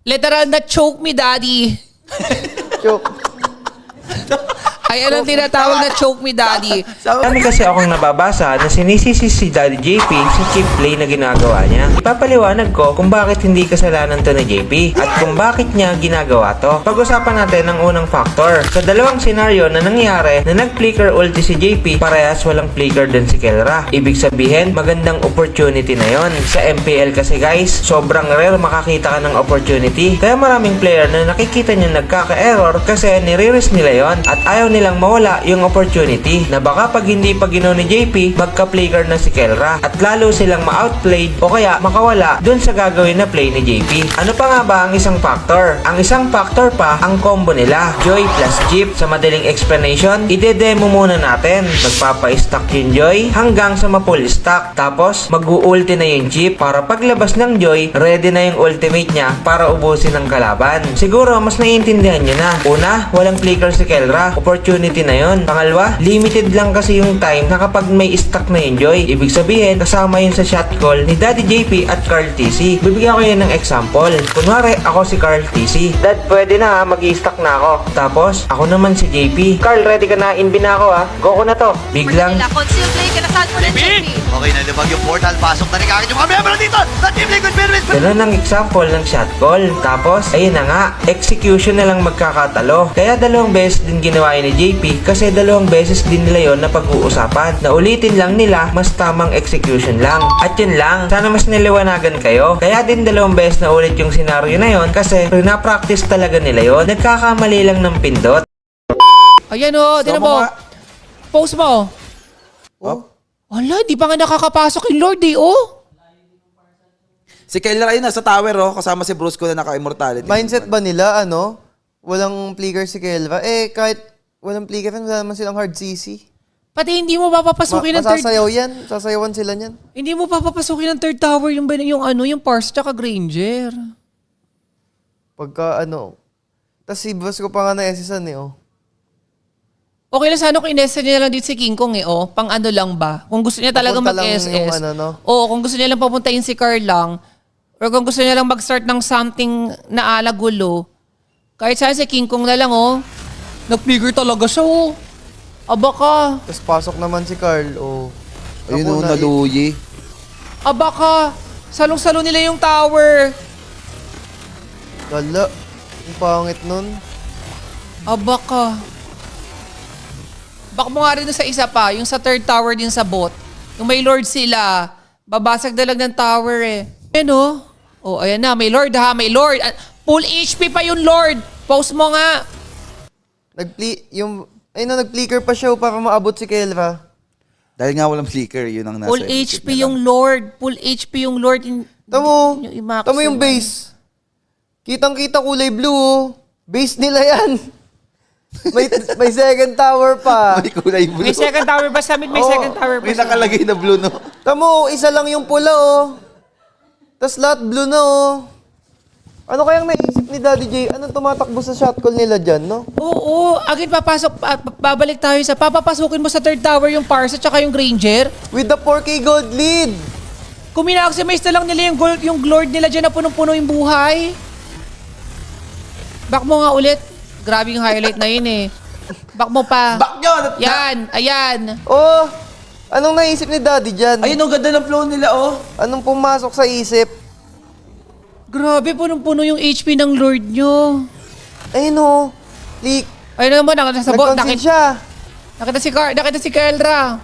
Literal na choke me, daddy. Choke. Ayan ang tinatawag na choke me, daddy. Dami kasi akong nababasa na sinisisi si Daddy JP sa cheap play na ginagawa niya. Ipapaliwanag ko kung bakit hindi kasalanan to ni JP at kung bakit niya ginagawa to. Pag-usapan natin ang unang factor. Sa dalawang senaryo na nangyari na nag-flicker ulti si JP, parehas walang flicker din si Kelra. Ibig sabihin, magandang opportunity na yon. Sa MPL kasi guys, sobrang rare makakita ka ng opportunity. Kaya maraming player na nakikita niya nagkaka-error kasi nire-risk nila yon at ayaw nilang mawala yung opportunity na baka pag hindi pa ginaw ni JP, magka-flicker na si Kelra at lalo silang ma-outplayed o kaya makawala dun sa gagawin na play ni JP. Ano pa nga ba ang isang factor? Ang isang factor pa, ang combo nila, Joy plus Jeep. Sa madaling explanation, ide-demo muna natin. Magpapa-stack yung Joy hanggang sa ma-full stack. Tapos, mag-u-ulti na yung Jeep para paglabas ng Joy, ready na yung ultimate niya para ubusin ng kalaban. Siguro, mas naiintindihan nyo na. Una, walang flicker si Kelra. Opportunity na yon. Pangalawa, limited lang kasi yung time na kapag may stack na yung Joy. Ibig sabihin, kasama yun sa shot call ni Daddy JP at Carl TC. Bibigyan ko yun ng example. Kunwari, ako si Carl TC. Dad, pwede na ha, mag-i-stack na ako. Tapos, ako naman si JP. Carl, ready ka na? Inbi na ako ha. Go ko na to. Biglang, Conceal play ka na saan mo na, JP? Okay na libag yung portal. Pasok na rin kagad yung mga membro dito sa Team Liquid Mirrors. ganun ang example ng shot call. Tapos, ayun na nga, execution na lang magkakatalo. Kaya dalawang beses din ginawa yun ni JP kasi dalawang beses din nila yon na pag-uusapan. Naulitin lang nila, mas tamang execution lang. At yun lang, sana mas niliwanagan kayo. Kaya din dalawang beses na ulit yung senaryo na yon kasi na-practice talaga nila yon. Nagkakamali lang ng pindot. Ayan o, tinan mo. Post mo. Oh? Wala, di pa nga nakakapasok yung Lord eh, oh. Si Kelra ayun nasa tower oh, kasama si Bruce ko na naka-immortality. Mindset ba nila, ano? Walang flicker si Kelva. Eh, kahit walang flicker, wala naman silang hard CC. Pati hindi mo papapasukin ng third... Masasayaw yan. Sasayawan sila niyan. Hindi mo papapasukin ng third tower yung Parse tsaka Granger. Pagka ano. Tapos si boss ko pa nga na-SSan eh, oh. Okay lang sana kung inesa niya lang dito si King Kong eh, oh. Pang ano lang ba? Kung gusto niya talaga Papunta lang mag-SS. yung ano, no? Oo, kung gusto niya lang papuntahin si Carl lang. Or kung gusto niya lang mag-start ng something na alagulo. Kahit sana si King Kong na lang, oh. Nag-figure talaga siya, oh. Aba ka. Tapos pasok naman si Carl, oh. Ayun Ako oh, naluyi. Aba ka. Salong-salo nila yung tower. Gala. Ang pangit nun. Aba ka. Baka mo nga rin dun sa isa pa, yung sa third tower din sa bot. Yung may Lord sila, babasag na lang ng tower eh. Ano? Oh, ayan na, may Lord ha, may Lord. Full HP pa yung Lord. Post mo nga. Nag-flicker pa siya para maabot si Kelva. Dahil nga walang flicker, yun ang nasa Full isip HP niya yung lang. Lord. Full HP yung Lord. Tamo. Yung i-max Tamo yung yun. base. Kitang-kita kulay blue, oh. Base nila yan. may second tower pa. May kulay blue. May second tower ba sa mid? May Oo. second tower pa May sa nakalagay na blue no. Tamo, isa lang yung pula, oh. Tapos lahat blue na, oh. Ano kayang naisip ni Daddy J? Anong tumatakbo sa shot call nila dyan, no? Oo, agad papasok. Babalik tayo sa papapasukin mo sa third tower yung Parse at saka yung Granger. With the 4K gold lead. Kung mina-maximize na lang nila yung Lord nila dyan na punong-puno yung buhay. Back mo nga ulit. Grabe yung highlight na yun eh. Back mo pa. Back nyo! Yan, ayan. Oh, anong naisip ni Daddy dyan? Ayun ang ganda ng flow nila oh. Anong pumasok sa isip? Grabe, punong-puno yung HP ng Lord nyo. Ayun, oh. Leak. Ayun naman, nakita sa bot. Nag-conceal siya. Nakita si Kelra.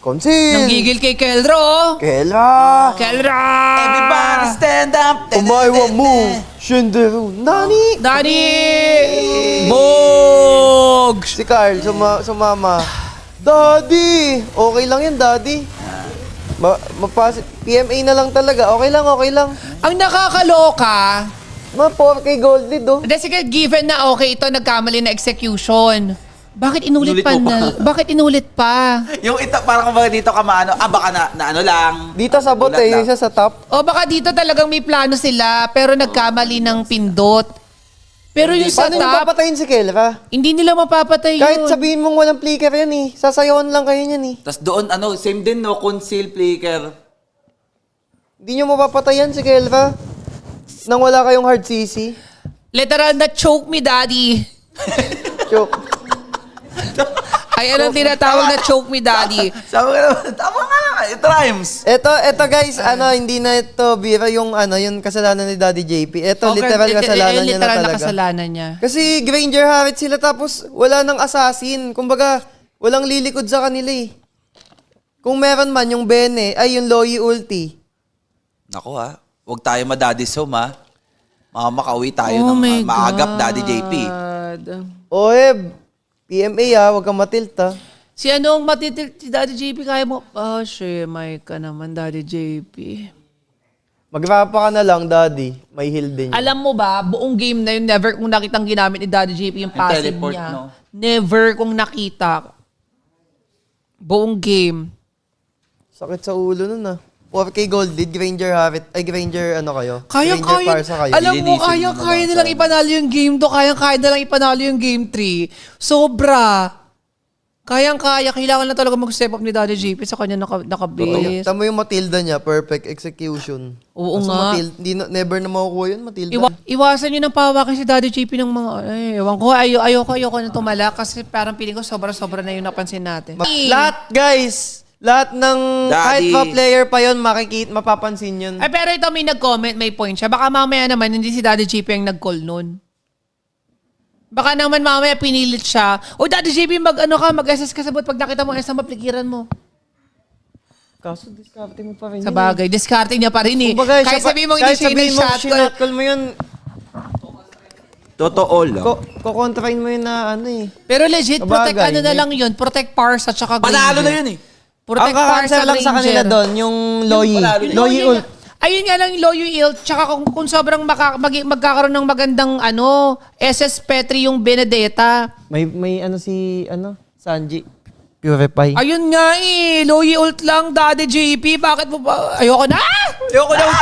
Conceal. Nanggigil kay Kelra, oh. Kelra. Kelra! Everybody stand up. Umaywa mo. Shinderu. Nani? Daddy! Bogs! Si Carl, sumama. Daddy! Okay lang yan, Daddy. PMA na lang talaga. Okay lang, okay lang. Ang nakakaloka, 4K gold lead, oh. sige, given na okay ito, nagkamali na execution. Bakit inulit Inulit pa mo pa. na? Bakit inulit pa? Yung ita, parang kumbaga dito ka maano, baka na ano lang. Dito sa bot Ulat eh, lang. isa sa top. O baka dito talagang may plano sila, pero nagkamali ng pindot. Pero yung sa Paano nyo top, papatayin si Kelva? hindi nila mapapatay yun. Kahit sabihin mong walang flicker yan eh. Sasayawan lang kayo yan eh. Tapos doon ano, same din no, conceal flicker. Hindi nyo mapapatayan si Kelva. Nang wala kayong hard CC? Literal na choke me, daddy. Joke. Ay, anong tinatawag na choke me, daddy? Sabi ka naman, tama nga naman. It rhymes. Ito guys, hindi na ito bira yung kasalanan ni Daddy JP. Ito literal kasalanan niya na Literal na talaga. kasalanan niya. Kasi Granger Harriet sila tapos wala nang assassin. Kumbaga, walang lilikod sa kanila eh. Kung meron man yung Bene, ay yung Loyi ulti. Naku ha, huwag tayo madadis home ha. Makauwi tayo Oh ng my maagap, Daddy JP. God. Oeb, PMA huwag kang matilta. Si anong matitil, si Daddy JP, kaya mo? Oh, shemay ka naman, Daddy JP. Magrapa ka na lang, Daddy. May heal din. Alam mo ba, buong game na yun, never kong nakitang ginamit ni Daddy JP yung passive teleport, niya. no? Never kong nakita. Buong game. Sakit sa ulo nun 4K gold lead, Granger Harriet. Ay, Granger kayo? Kaya, Granger Parsa kayo. alam mo, Lilinisin mo kaya na nilang ipanalo yung game 2, kaya nilang ipanalo yung game 3. Sobra. Kayang-kaya, kailangan na talaga mag-step up ni Daddy JP sa kanya nakabase. Tama yung Matilda niya, perfect execution. Oo Kaso nga. never na makukuha yun, Matilda. Iwasan nyo ng pawakin si Daddy JP ng mga, ewan ko, ayoko na tumala kasi parang piling ko sobra-sobra na yung napansin natin. Lahat, guys, lahat ng kahit Daddy. pa player pa yun, mapapansin yun. Ay, pero ito may nag-comment, may point siya. Baka mamaya naman, hindi si Daddy JP ang nag-call nun. Baka naman mamaya pinilit siya. O Daddy JP, mag-SS ka sa bot. Pag nakita mo, SM, aplikiran mo. Kaso, discarte mo pa rin Sa bagay, discarding niya pa rin eh. Kumbaga, Kahit sabihin mo hindi siya in-shot call. call mo yun, Totoo lang. kukontrain mo yun na Pero legit, protect Sabagay, na lang yun. Protect Parsa tsaka Granger. Panalo na yun eh. Protect Ang kakansel lang sa kanila doon, yung Loyi. Loyi ult. Ayun nga lang yung Loyi ult. Tsaka kung sobrang magkakaroon ng magandang SS Petri yung Benedetta. May Sanji. Purify. Ayun nga Loyi ult lang, Daddy JP. Bakit mo ba? Ayoko na! Ayoko na ult